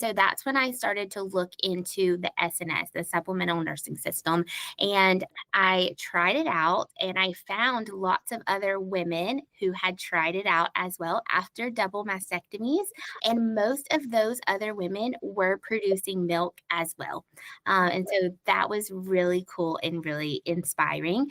So that's when I started to look into the SNS, the Supplemental Nursing System. And I tried it out and I found lots of other women who had tried it out as well after double mastectomies. And most of those other women were producing milk as well. And so that was really cool and really inspiring.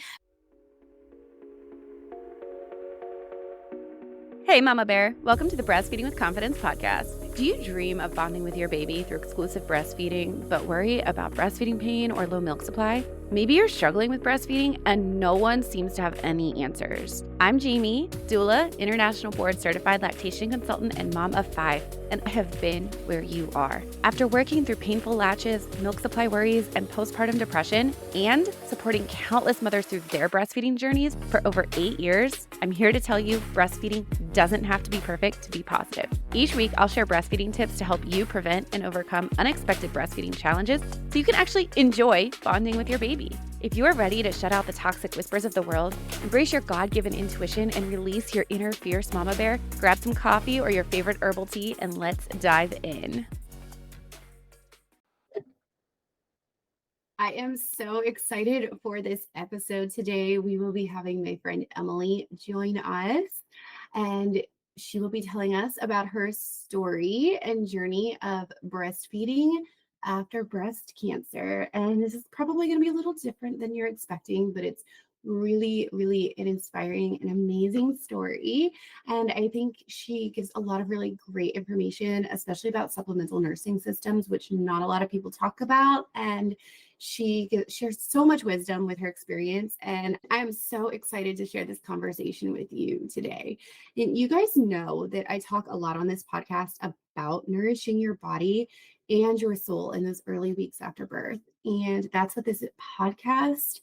Hey, Mama Bear. Welcome to the Breastfeeding with Confidence podcast. Do you dream of bonding with your baby through exclusive breastfeeding, but worry about breastfeeding pain or low milk supply? Maybe you're struggling with breastfeeding and no one seems to have any answers. I'm Jamie, doula, international board certified lactation consultant, and mom of 5, and I have been where you are. After working through painful latches, milk supply worries, and postpartum depression, and supporting countless mothers through their breastfeeding journeys for over 8 years, I'm here to tell you breastfeeding doesn't have to be perfect to be positive. Each week, I'll share breastfeeding tips to help you prevent and overcome unexpected breastfeeding challenges so you can actually enjoy bonding with your baby. If you are ready to shut out the toxic whispers of the world, embrace your God-given intuition, and release your inner fierce mama bear, grab some coffee or your favorite herbal tea, and let's dive in. I am so excited for this episode today. We will be having my friend Emily join us, and she will be telling us about her story and journey of breastfeeding after breast cancer. And this is probably going to be a little different than you're expecting, but it's really, really an inspiring and amazing story. And I think she gives a lot of really great information, especially about supplemental nursing systems, which not a lot of people talk about. And she shares so much wisdom with her experience, and I'm so excited to share this conversation with you today. And you guys know that I talk a lot on this podcast about nourishing your body and your soul in those early weeks after birth. And that's what this podcast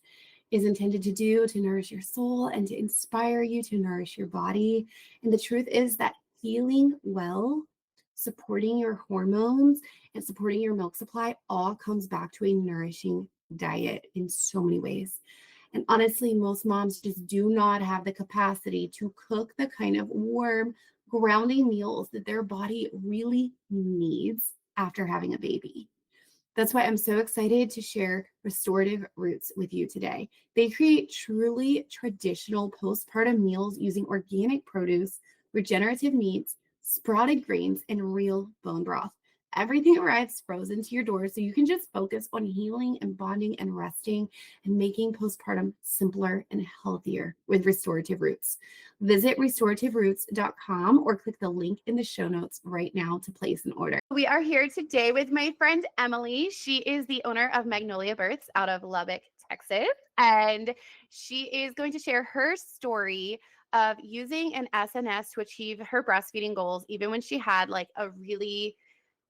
is intended to do, to nourish your soul and to inspire you to nourish your body. And the truth is that healing well, supporting your hormones, and supporting your milk supply all comes back to a nourishing diet in so many ways. And honestly, most moms just do not have the capacity to cook the kind of warm, grounding meals that their body really needs after having a baby. That's why I'm so excited to share Restorative Roots with you today. They create truly traditional postpartum meals using organic produce, regenerative meats, sprouted grains, and real bone broth. Everything arrives frozen to your door so you can just focus on healing and bonding and resting and making postpartum simpler and healthier with Restorative Roots. Visit restorativeroots.com or click the link in the show notes right now to place an order. We are here today with my friend Emily. She is the owner of Magnolia Births out of Lubbock, Texas, and she is going to share her story of using an SNS to achieve her breastfeeding goals, even when she had like a really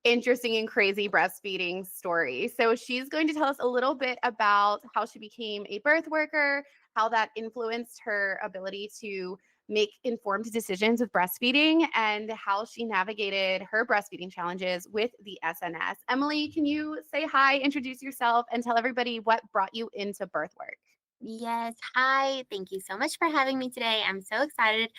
interesting and crazy breastfeeding story. So she's going to tell us a little bit about how she became a birth worker, how that influenced her ability to make informed decisions with breastfeeding, and how she navigated her breastfeeding challenges with the SNS. Emily, can you say hi, introduce yourself, and tell everybody what brought you into birth work? Yes. Hi. Thank you so much for having me today. I'm so excited.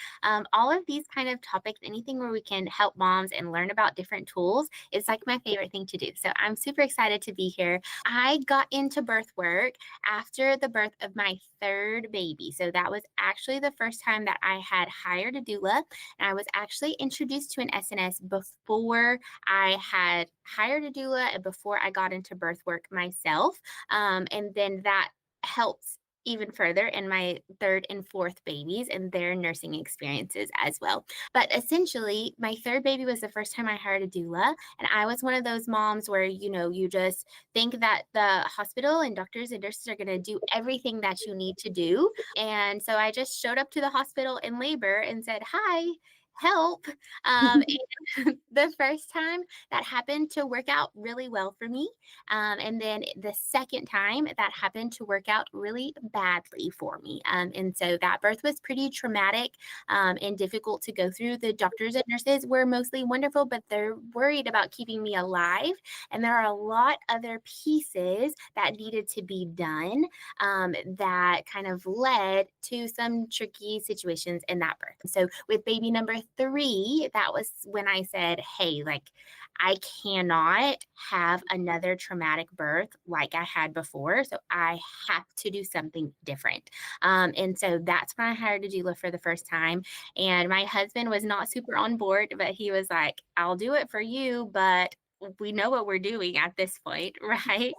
All of these kind of topics, anything where we can help moms and learn about different tools, is like my favorite thing to do. So I'm super excited to be here. I got into birth work after the birth of my third baby. So that was actually the first time that I had hired a doula. And I was actually introduced to an SNS before I had hired a doula and before I got into birth work myself. And then that helps even further in my third and fourth babies and their nursing experiences as well. But essentially, my third baby was the first time I hired a doula. And I was one of those moms where, you just think that the hospital and doctors and nurses are going to do everything that you need to do. And so I just showed up to the hospital in labor and said, hi, help. And the first time that happened to work out really well for me. And then the second time that happened to work out really badly for me. And so that birth was pretty traumatic and difficult to go through. The doctors and nurses were mostly wonderful, but they're worried about keeping me alive. And there are a lot other pieces that needed to be done that kind of led to some tricky situations in that birth. So with baby number 3, that was when I said, hey, like, I cannot have another traumatic birth like I had before. So I have to do something different. And so that's when I hired a doula for the first time. And my husband was not super on board, but he was like, I'll do it for you, but we know what we're doing at this point, right?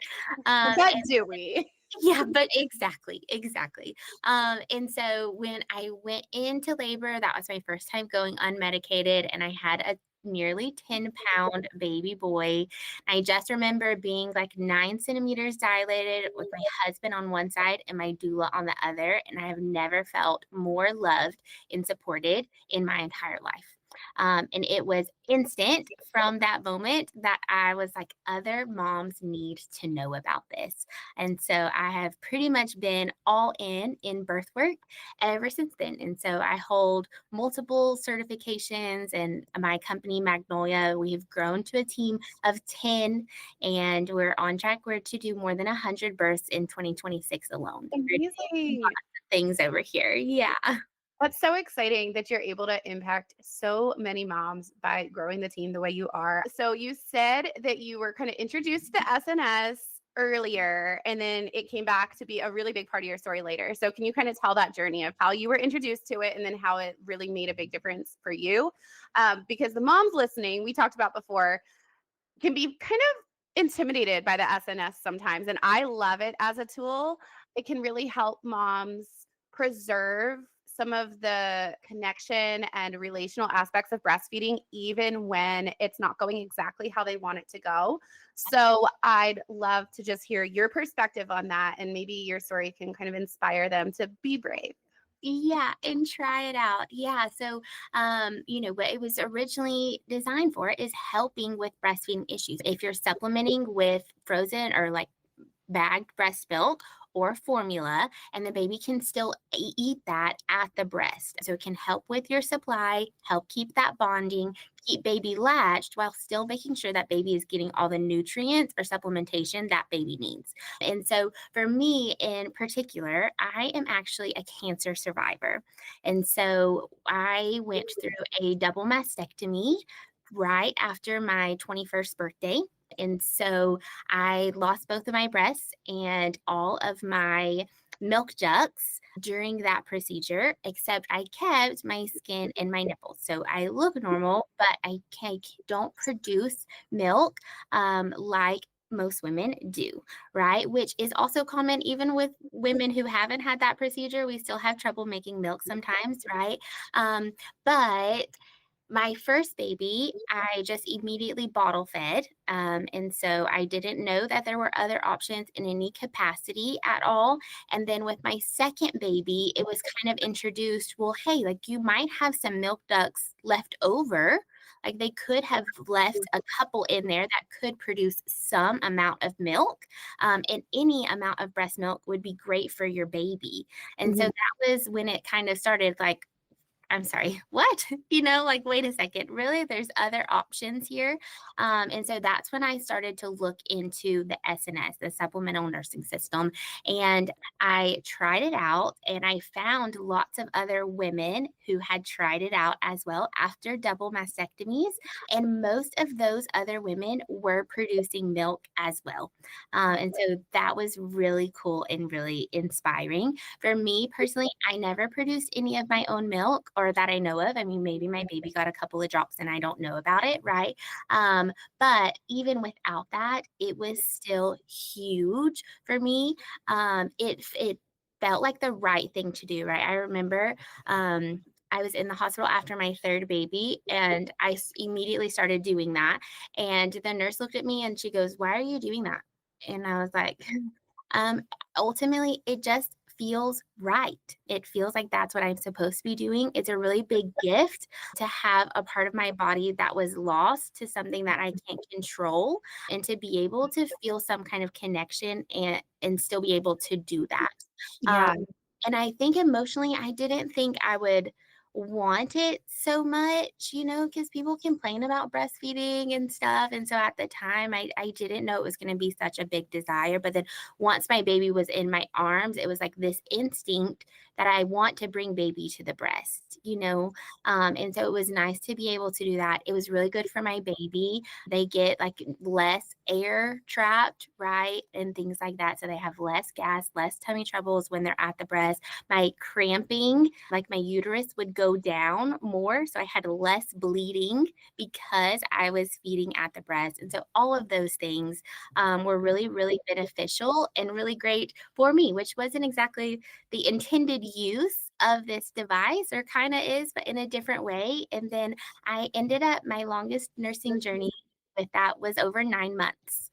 But And do we? yeah, but exactly, exactly. And so when I went into labor, that was my first time going unmedicated, and I had a nearly 10-pound baby boy. I just remember being like 9 centimeters dilated with my husband on one side and my doula on the other. And I have never felt more loved and supported in my entire life. And it was instant from that moment that I was like, other moms need to know about this. And so I have pretty much been all in birth work ever since then. And so I hold multiple certifications, and my company, Magnolia, we've grown to a team of 10, and we're on track. We're to do more than 100 births in 2026 alone. We're doing Amazing. lots of things over here. Yeah. That's so exciting that you're able to impact so many moms by growing the team the way you are. So you said that you were kind of introduced to SNS earlier, and then it came back to be a really big part of your story later. So can you kind of tell that journey of how you were introduced to it and then how it really made a big difference for you? Because the moms listening, we talked about before, can be kind of intimidated by the SNS sometimes. And I love it as a tool. It can really help moms preserve some of the connection and relational aspects of breastfeeding, even when it's not going exactly how they want it to go. So I'd love to just hear your perspective on that. And maybe your story can kind of inspire them to be brave. Yeah, and try it out. Yeah. So, what it was originally designed for is helping with breastfeeding issues. If you're supplementing with frozen or like bagged breast milk or formula, and the baby can still eat that at the breast. So it can help with your supply, help keep that bonding, keep baby latched while still making sure that baby is getting all the nutrients or supplementation that baby needs. And so for me in particular, I am actually a cancer survivor. And so I went through a double mastectomy right after my 21st birthday. And so I lost both of my breasts and all of my milk ducts during that procedure, except I kept my skin and my nipples. So I look normal, but don't produce milk like most women do, right? Which is also common even with women who haven't had that procedure. We still have trouble making milk sometimes, right? But my first baby, I just immediately bottle fed. And so I didn't know that there were other options in any capacity at all. And then with my second baby, it was kind of introduced, well, hey, like you might have some milk ducts left over. Like they could have left a couple in there that could produce some amount of milk. And any amount of breast milk would be great for your baby. And so Mhm. that was when it kind of started like, I'm sorry, what? Like, wait a second, really? There's other options here. And so that's when I started to look into the SNS, the Supplemental Nursing System. And I tried it out, and I found lots of other women who had tried it out as well after double mastectomies. And most of those other women were producing milk as well. And so that was really cool and really inspiring. For me personally, I never produced any of my own milk or that I know of. I mean, maybe my baby got a couple of drops and I don't know about it, right? But even without that, it was still huge for me. It felt like the right thing to do, right? I remember I was in the hospital after my third baby, and immediately started doing that. And the nurse looked at me and she goes, "Why are you doing that?" And I was like, um, ultimately, it just feels right. It feels like that's what I'm supposed to be doing. It's a really big gift to have a part of my body that was lost to something that I can't control, and to be able to feel some kind of connection and still be able to do that. Um, Yeah. and I think emotionally, I didn't think I would want it so much, because people complain about breastfeeding and stuff. And so at the time, I didn't know it was going to be such a big desire. But then once my baby was in my arms, it was like this instinct that I want to bring baby to the breast, and so it was nice to be able to do that. It was really good for my baby. They get like less air trapped, right? And things like that. So they have less gas, less tummy troubles when they're at the breast. My cramping, like my uterus would go down more. So I had less bleeding because I was feeding at the breast. And so all of those things were really, really beneficial and really great for me, which wasn't exactly the intended use of this device, or kind of is, but in a different way. And then I ended up, my longest nursing journey with that was over 9 months.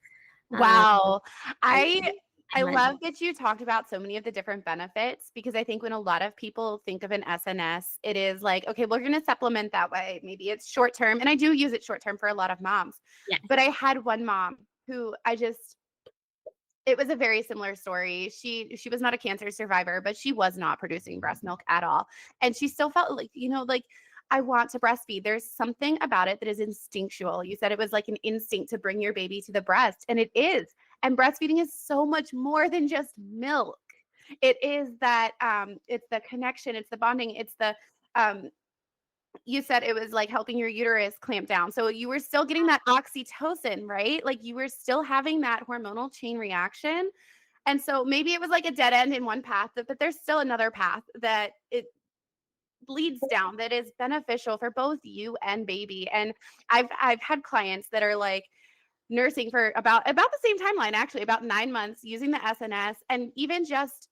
Um, Wow. I, I 9 months. love that you talked about so many of the different benefits, because I think when a lot of people think of an SNS, it is like, okay, we're going to supplement that way. Maybe it's short term. And I do use it short term for a lot of moms. Yeah. But I had one mom who it was a very similar story. She was not a cancer survivor, but she was not producing breast milk at all. And she still felt like, I want to breastfeed. There's something about it that is instinctual. You said it was like an instinct to bring your baby to the breast, and it is. And breastfeeding is so much more than just milk. It is that it's the connection, it's the bonding, it's the you said it was like helping your uterus clamp down. So you were still getting that oxytocin, right? Like you were still having that hormonal chain reaction. And so maybe it was like a dead end in one path, but there's still another path that it bleeds down that is beneficial for both you and baby. And I've had clients that are like nursing for about the same timeline, actually, about 9 months using the SNS, and even just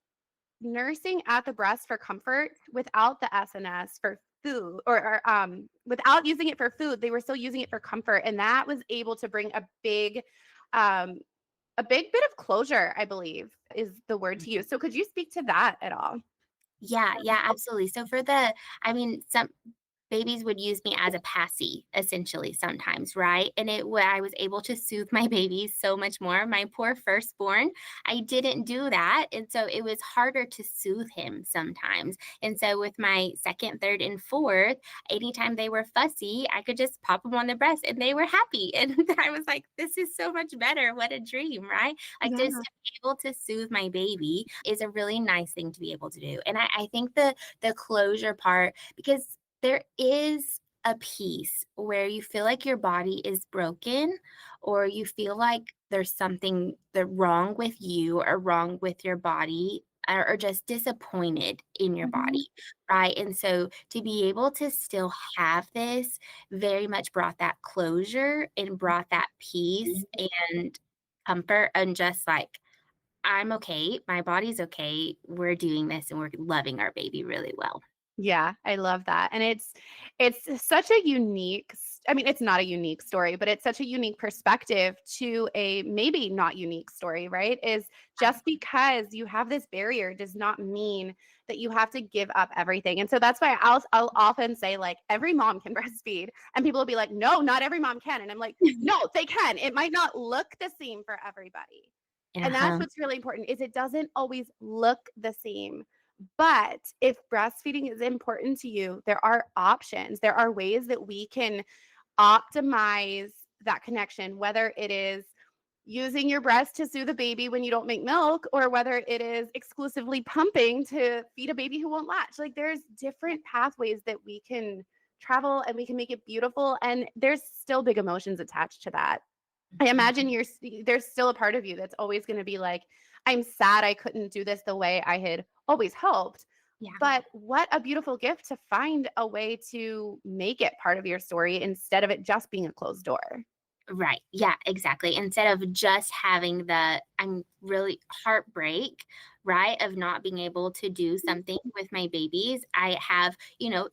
nursing at the breast for comfort without the SNS for food, or without using it for food, they were still using it for comfort, and that was able to bring um, a big bit of closure, I believe is the word to use. So could you speak to that at all? Yeah, yeah, absolutely. So some babies would use me as a passy essentially sometimes, right? And I was able to soothe my babies so much more. My poor firstborn, I didn't do that. And so it was harder to soothe him sometimes. And so with my second, third, and fourth, anytime they were fussy, I could just pop them on the breast and they were happy. And I was like, this is so much better. What a dream, right? Like just Yeah. to be able to soothe my baby is a really nice thing to be able to do. And I think the closure part, because there is a piece where you feel like your body is broken, or you feel like there's something wrong with you or wrong with your body, or just disappointed in your Mhm. body, right? And so to be able to still have this very much brought that closure and brought that peace and comfort, and just like, I'm okay, my body's okay, we're doing this and we're loving our baby really well. Yeah, I love that. And it's such a I mean, it's not a unique story, but it's such a unique perspective to a maybe not unique story, right? Is just because you have this barrier does not mean that you have to give up everything. And so that's why I'll often say, like, every mom can breastfeed, and people will be like, "No, not every mom can." And I'm like, "No, they can. It might not look the same for everybody." And that's Uh-huh. what's really important, is it doesn't always look the same. But if breastfeeding is important to you, there are options. There are ways that we can optimize that connection, whether it is using your breast to soothe a baby when you don't make milk, or whether it is exclusively pumping to feed a baby who won't latch. Like there's different pathways that we can travel, and we can make it beautiful. And there's still big emotions attached to that. I imagine there's still a part of you that's always going to be like, I'm sad I couldn't do this the way I had always hoped. Yeah. But what a beautiful gift to find a way to make it part of your story instead of it just being a closed door. Right. Yeah, exactly. Instead of just having I'm really heartbreak, right, of not being able to do something with my babies, I have,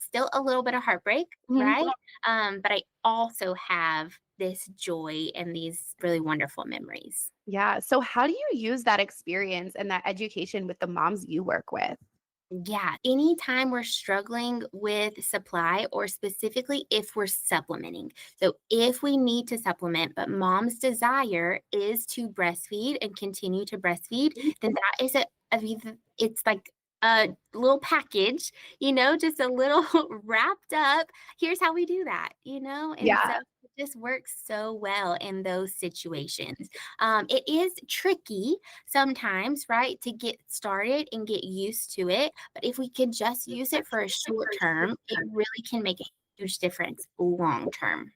still a little bit of heartbreak, Mhm. right? But I also have this joy and these really wonderful memories. Yeah. So, how do you use that experience and that education with the moms you work with? Yeah. Anytime we're struggling with supply, or specifically if we're supplementing. So, if we need to supplement, but mom's desire is to breastfeed and continue to breastfeed, then that is it's like a little package, just a little wrapped up. Here's how we do that. And so Yeah. just works so well in those situations. It is tricky sometimes, right, to get started and get used to it. But if we could just use it for a short term, it really can make a huge difference long term.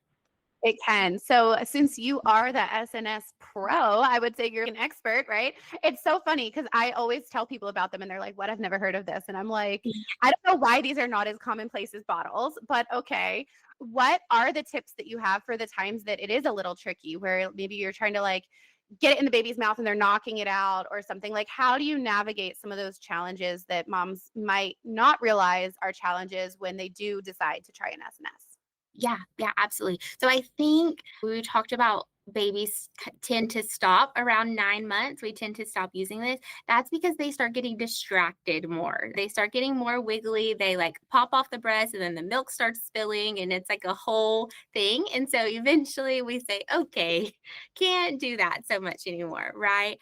It can. So since you are the SNS pro, I would say you're an expert, right? It's so funny because I always tell people about them and they're like, what? I've never heard of this. And I'm like, I don't know why these are not as commonplace as bottles, but okay. What are the tips that you have for the times that it is a little tricky where maybe you're trying to like get it in the baby's mouth and they're knocking it out or something? Like, how do you navigate some of those challenges that moms might not realize are challenges when they do decide to try an SNS? Yeah, absolutely. So I think we talked about babies tend to stop around 9 months. We tend to stop using this. That's because they start getting distracted more. They start getting more wiggly. They like pop off the breast and then the milk starts spilling and it's like a whole thing. And so eventually we say, okay, can't do that so much anymore, right?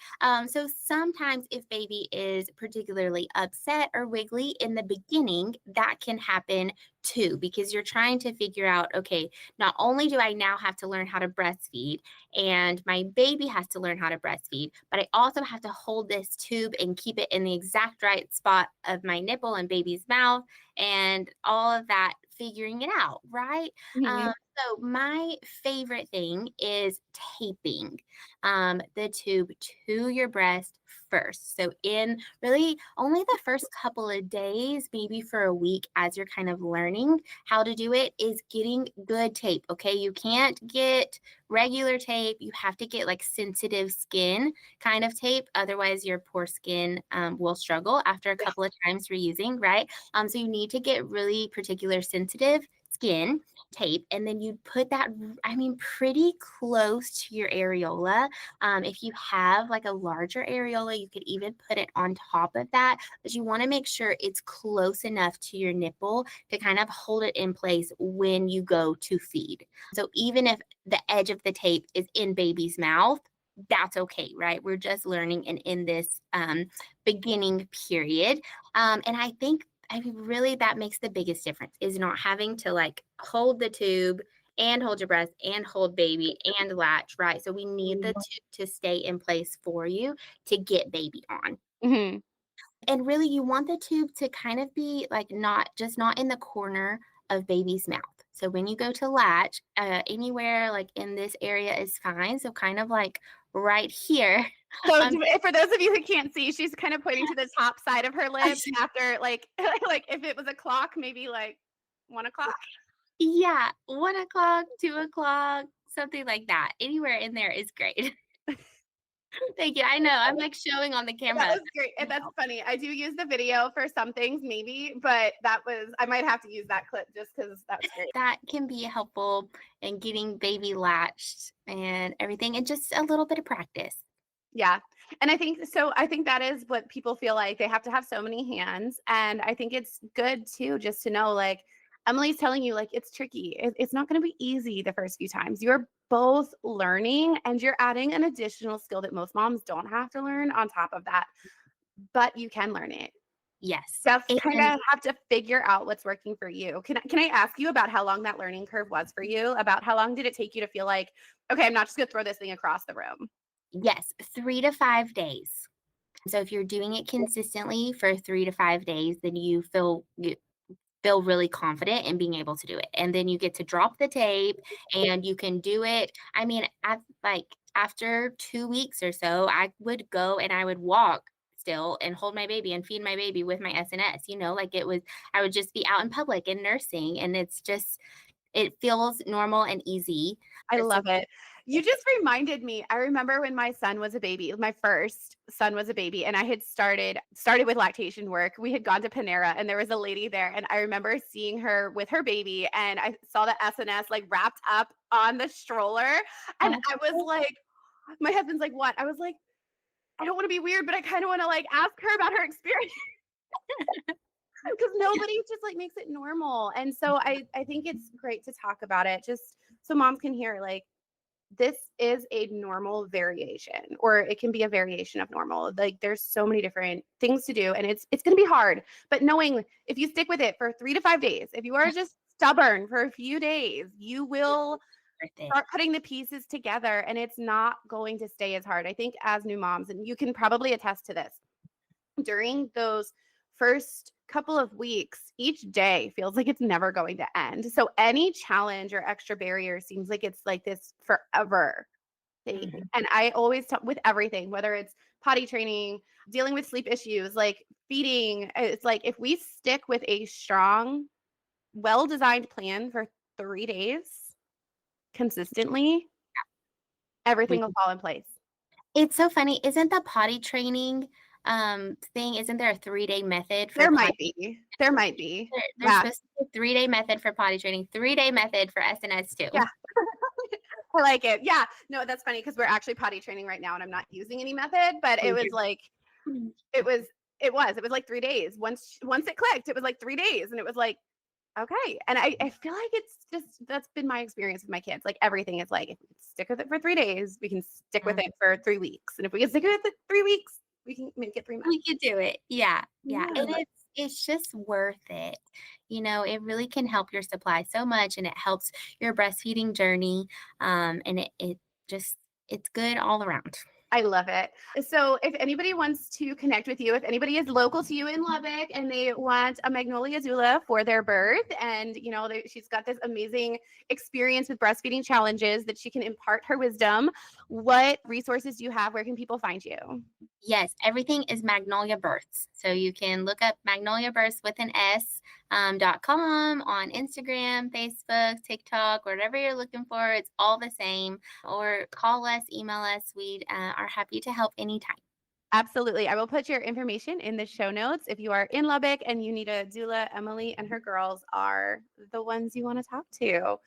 So sometimes if baby is particularly upset or wiggly in the beginning, that can happen too, because you're trying to figure out, okay, not only do I now have to learn how to breastfeed and my baby has to learn how to breastfeed, but I also have to hold this tube and keep it in the exact right spot of my nipple and baby's mouth and all of that, figuring it out, right? Mhm. So my favorite thing is taping the tube to your breast first. So in really only the first couple of days, maybe for a week, as you're kind of learning how to do it, is getting good tape. Okay. You can't get regular tape. You have to get like sensitive skin kind of tape. Otherwise, your poor skin will struggle after a couple of times reusing, right? So you need to get really particular sensitive skin tape, and then you put that, I mean, pretty close to your areola. If you have like a larger areola, you could even put it on top of that, but you want to make sure it's close enough to your nipple to kind of hold it in place when you go to feed. So even if the edge of the tape is in baby's mouth, that's okay, right? We're just learning and in this beginning period. And I mean, really, that makes the biggest difference is not having to like hold the tube and hold your breast and hold baby and latch, right? So we need the tube to stay in place for you to get baby on. Mhm. And really, you want the tube to kind of be like not in the corner of baby's mouth. So when you go to latch, anywhere like in this area is fine. So kind of like right here. So Um, for those of you who can't see, she's kind of pointing to the top side of her lips after like like if it was a clock, maybe like 1 o'clock. yeah, 1 o'clock, 2 o'clock, something like that. Anywhere in there is great. Thank you. I know I'm like showing on the That camera. was great. And that's funny. I do use the video for some things, maybe, but I might have to use that clip just because that's great. That can be helpful in getting baby latched and everything, and just a little bit of practice. Yeah. And I think that is what people feel like they have to have so many hands. And I think it's good too, just to know like Emily's telling you, like, it's tricky. It's not going to be easy the first few times. You're both learning and you're adding an additional skill that most moms don't have to learn on top of that, but you can learn it. Yes. Just kind And of have to figure out what's working for you. Can I ask you about how long that learning curve was for you? About how long did it take you to feel like, okay, I'm not just going to throw this thing across the room? yes, 3 to 5 days. So if you're doing it consistently for 3 to 5 days, then you feel really confident in being able to do it. And then you get to drop the tape and you can do it. I mean, like after 2 weeks or so, I would go and I would walk still and hold my baby and feed my baby with my SNS, like I would just be out in public and nursing. And it feels normal and easy. I Just love it. You just reminded me. I remember when my son was a baby, my first son was a baby, and I had started with lactation work. We had gone to Panera and there was a lady there. And I remember seeing her with her baby, and I saw the SNS like wrapped up on the stroller. And I was like, my husband's like, what? I was like, I don't want to be weird, but I kind of want to like ask her about her experience. Because nobody just like makes it normal. And so I think it's great to talk about it just so moms can hear like this is a normal variation, or it can be a variation of normal. Like there's so many different things to do and it's going to be hard, but knowing if you stick with it for 3 to 5 days, if you are just stubborn for a few days, you will worth it. start putting the pieces together, and it's not going to stay as hard. I think as new moms, and you can probably attest to this, during those first couple of weeks, each day feels like it's never going to end. So any challenge or extra barrier seems like it's like this forever thing. Mhm. And I always talk with everything, whether it's potty training, dealing with sleep issues, like feeding. It's like if we stick with a strong, well-designed plan for 3 days consistently, We everything will fall in place. It's so funny. Isn't the potty training thing, isn't there a 3-day method for There potty? might be. There might be. There's Yeah. supposed to be a 3-day method for potty training, 3-day method for SNS too. Yeah. I like it. Yeah. No, that's funny because we're actually potty training right now and I'm not using any method, but it was like, Mhm. it was like 3 days. Once it clicked, it was like 3 days. And it was like, okay. And I feel like it's just, that's been my experience with my kids. Like everything is like, if we can stick with it for 3 days, we can stick with Mhm. it for 3 weeks. And if we can stick with it 3 weeks, we can make it 3 months. We could do it. Yeah. Yeah. And Yeah. it's just worth it. It really can help your supply so much and it helps your breastfeeding journey. And it just it's good all around. I love it. So if anybody wants to connect with you, if anybody is local to you in Lubbock and they want a Magnolia doula for their birth, and she's got this amazing experience with breastfeeding challenges that she can impart her wisdom, what resources do you have? Where can people find you? Yes, everything is Magnolia Births. So you can look up Magnolia Births with an S .com on Instagram, Facebook, TikTok, whatever you're looking for. It's all the same. Or call us, email us. We are happy to help anytime. Absolutely. I will put your information in the show notes. If you are in Lubbock and you need a doula, Emily and her girls are the ones you want to talk to. All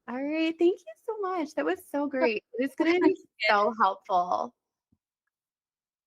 right. Thank you so much. That was so great. It's going to be so helpful.